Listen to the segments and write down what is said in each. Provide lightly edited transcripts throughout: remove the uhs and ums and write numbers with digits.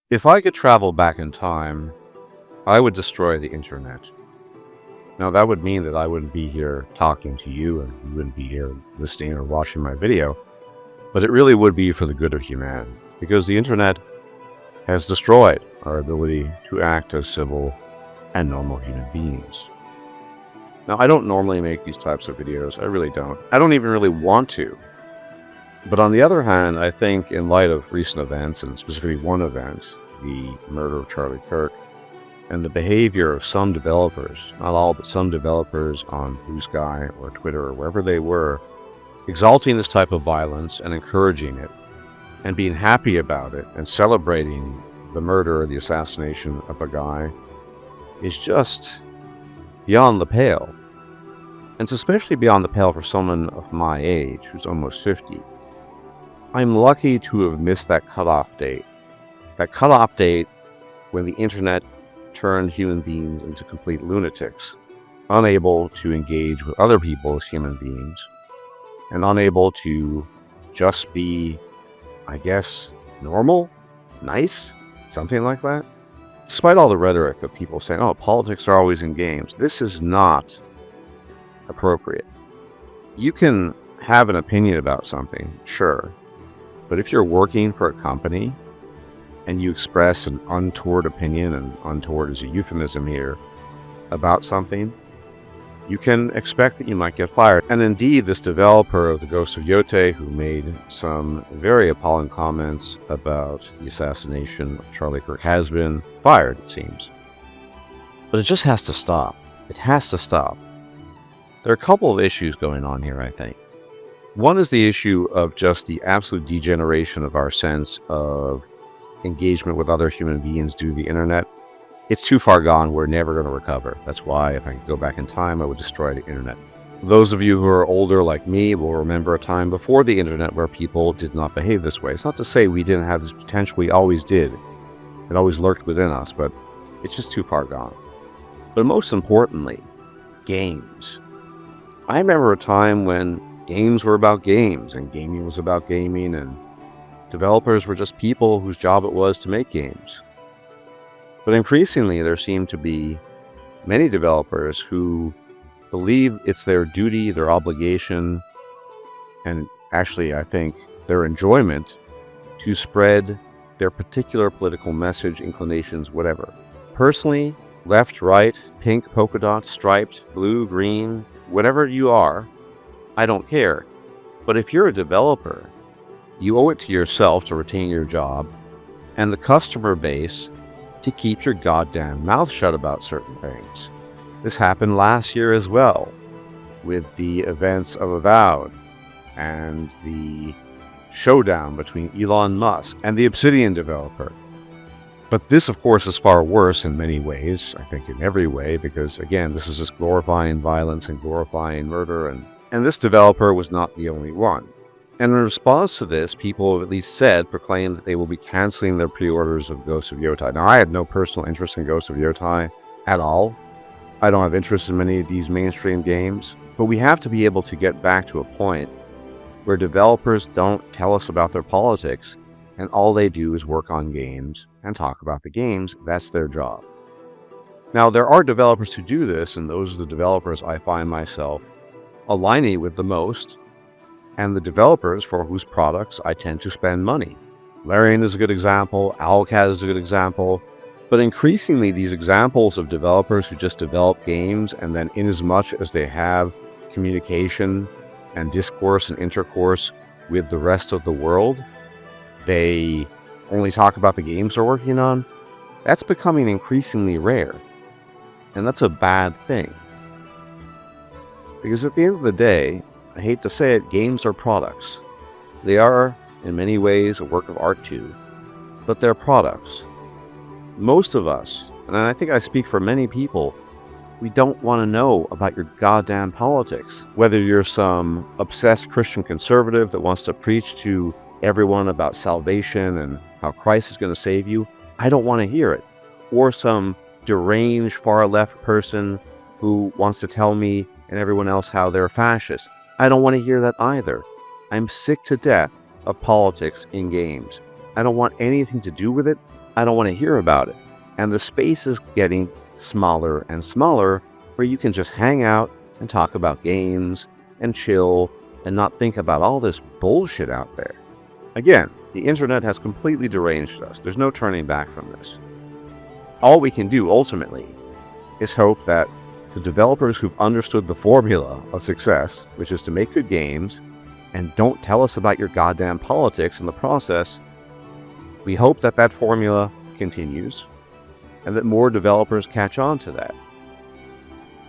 If I could travel back in time, I would destroy the internet. Now, that would mean that I wouldn't be here talking to you and you wouldn't be here listening or watching my video, but it really would be for the good of humanity, because the internet has destroyed our ability to act as civil and normal human beings. Now, I don't normally make these types of videos. I really don't. I don't even really want to. But on the other hand, I think in light of recent events, and specifically one event, the murder of Charlie Kirk, and the behavior of some developers, not all, but some developers on Blue Sky or Twitter or wherever they were, exalting this type of violence and encouraging it, and being happy about it, and celebrating the murder or the assassination of a guy, is just beyond the pale. And it's especially beyond the pale for someone of my age, who's almost 50. I'm lucky to have missed that cutoff date. That cutoff date when the internet turned human beings into complete lunatics, unable to engage with other people as human beings, and unable to just be, I guess, normal, nice, something like that. Despite all the rhetoric of people saying, oh, politics are always in games, this is not appropriate. You can have an opinion about something, sure, but if you're working for a company and you express an untoward opinion, and untoward is a euphemism here, about something, you can expect that you might get fired. And indeed, this developer of the Ghost of Yote, who made some very appalling comments about the assassination of Charlie Kirk, has been fired, it seems. But it just has to stop. It has to stop. There are a couple of issues going on here, I think. One is the issue of just the absolute degeneration of our sense of engagement with other human beings due to the internet. It's too far gone. We're never going to recover. That's why if I could go back in time, I would destroy the internet. Those of you who are older like me will remember a time before the internet where people did not behave this way. It's not to say we didn't have this potential. We always did. It always lurked within us, but it's just too far gone. But most importantly, games. I remember a time when games were about games, and gaming was about gaming, and developers were just people whose job it was to make games. But increasingly, there seem to be many developers who believe it's their duty, their obligation, and actually, I think, their enjoyment to spread their particular political message, inclinations, whatever. Personally, left, right, pink, polka dot, striped, blue, green, whatever you are, I don't care. But if you're a developer, you owe it to yourself to retain your job and the customer base to keep your goddamn mouth shut about certain things. This happened last year as well, with the events of Avowed and the showdown between Elon Musk and the Obsidian developer. But this, of course, is far worse in many ways, I think in every way, because again, this is just glorifying violence and glorifying murder, and this developer was not the only one. And in response to this, people have at least proclaimed that they will be canceling their pre-orders of Ghost of Yotai. Now, I had no personal interest in Ghost of Yotai at all. I don't have interest in many of these mainstream games, but we have to be able to get back to a point where developers don't tell us about their politics, and all they do is work on games and talk about the games. That's their job. Now, there are developers who do this, and those are the developers I find myself aligning with the most, and the developers for whose products I tend to spend money. Larian is a good example, Owlcat is a good example, but increasingly these examples of developers who just develop games, and then inasmuch as they have communication and discourse and intercourse with the rest of the world, they only talk about the games they're working on. That's becoming increasingly rare, and that's a bad thing. Because at the end of the day, I hate to say it, games are products. They are, in many ways, a work of art too, but they're products. Most of us, and I think I speak for many people, we don't want to know about your goddamn politics. Whether you're some obsessed Christian conservative that wants to preach to everyone about salvation and how Christ is going to save you, I don't want to hear it. Or some deranged far-left person who wants to tell me and everyone else how they're fascist. I don't want to hear that either. I'm sick to death of politics in games. I don't want anything to do with it. I don't want to hear about it. And the space is getting smaller and smaller where you can just hang out and talk about games and chill and not think about all this bullshit out there. Again, the internet has completely deranged us. There's no turning back from this. All we can do ultimately is hope that the developers who've understood the formula of success, which is to make good games and don't tell us about your goddamn politics in the process, we hope that that formula continues and that more developers catch on to that.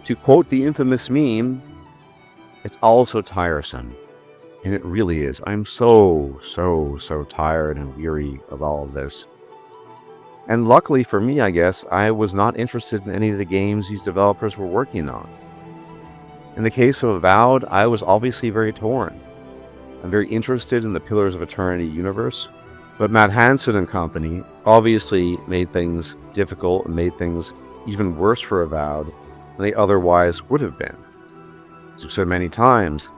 To quote the infamous meme, it's all so tiresome. And it really is. I'm so tired and weary of all of this. And luckily for me, I guess, I was not interested in any of the games these developers were working on. In the case of Avowed, I was obviously very torn. I'm very interested in the Pillars of Eternity universe, but Matt Hansen and company obviously made things difficult and made things even worse for Avowed than they otherwise would have been. As I've said many times,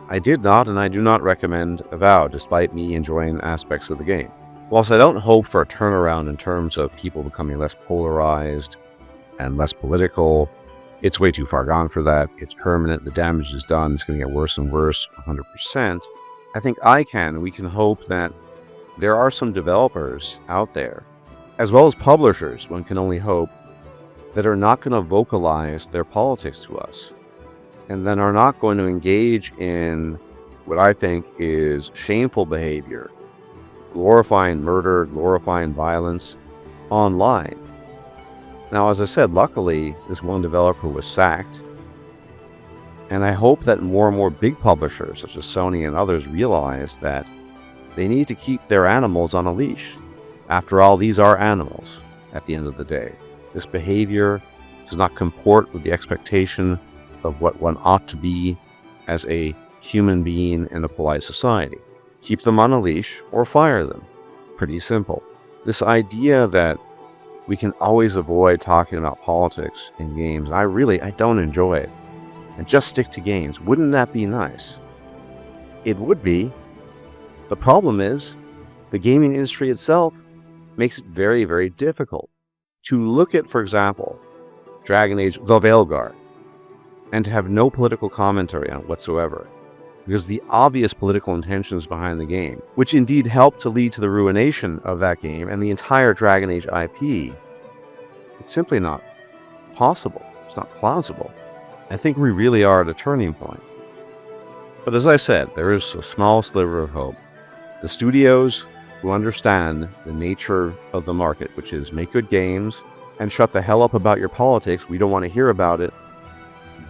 I did not and I do not recommend Avowed, despite me enjoying aspects of the game. Whilst I don't hope for a turnaround in terms of people becoming less polarized and less political, it's way too far gone for that. It's permanent. The damage is done. It's going to get worse and worse, 100%. I think we can hope that there are some developers out there, as well as publishers, one can only hope, that are not going to vocalize their politics to us, and then are not going to engage in what I think is shameful behavior, glorifying murder, glorifying violence online. Now, as I said, luckily, this one developer was sacked, and I hope that more and more big publishers, such as Sony and others, realize that they need to keep their animals on a leash. After all, these are animals at the end of the day. This behavior does not comport with the expectation of what one ought to be as a human being in a polite society. Keep them on a leash or fire them. Pretty simple. This idea that we can always avoid talking about politics in games, I don't enjoy it. And just stick to games. Wouldn't that be nice? It would be. The problem is, the gaming industry itself makes it very, very difficult to look at, for example, Dragon Age The Veilguard, and to have no political commentary on it whatsoever, because the obvious political intentions behind the game, which indeed helped to lead to the ruination of that game and the entire Dragon Age IP, it's simply not possible. It's not plausible. I think we really are at a turning point. But as I said, there is a small sliver of hope. The studios who understand the nature of the market, which is make good games and shut the hell up about your politics, we don't want to hear about it,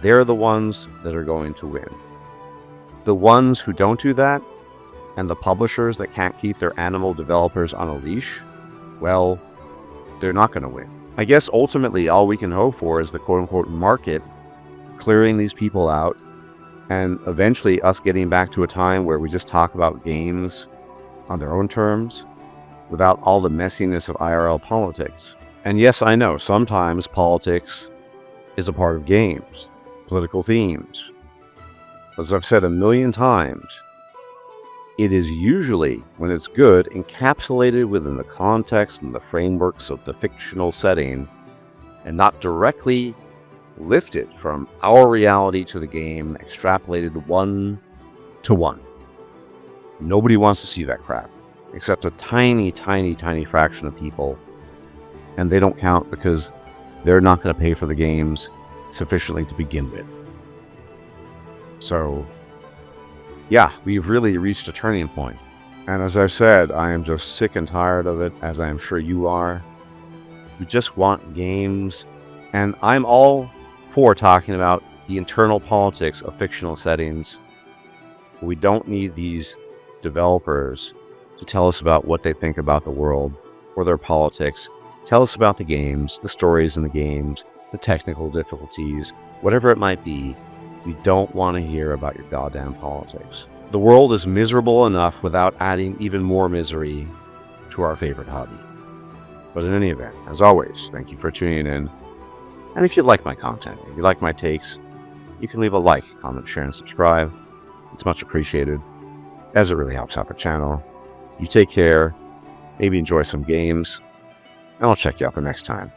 they're the ones that are going to win. The ones who don't do that, and the publishers that can't keep their animal developers on a leash, well, they're not going to win. I guess ultimately all we can hope for is the quote-unquote market clearing these people out, and eventually us getting back to a time where we just talk about games on their own terms without all the messiness of IRL politics. And yes, I know sometimes politics is a part of games, political themes. As I've said a million times, it is usually, when it's good, encapsulated within the context and the frameworks of the fictional setting and not directly lifted from our reality to the game, extrapolated 1-to-1. Nobody wants to see that crap, except a tiny fraction of people, and they don't count because they're not going to pay for the games sufficiently to begin with. So, yeah, we've really reached a turning point. And as I've said, I am just sick and tired of it, as I am sure you are. We just want games, and I'm all for talking about the internal politics of fictional settings. We don't need these developers to tell us about what they think about the world or their politics. Tell us about the games, the stories in the games, the technical difficulties, whatever it might be. We don't want to hear about your goddamn politics. The world is miserable enough without adding even more misery to our favorite hobby. But in any event, as always, thank you for tuning in. And if you like my content, if you like my takes, you can leave a like, comment, share, and subscribe. It's much appreciated, as it really helps out the channel. You take care, maybe enjoy some games, and I'll check you out the next time.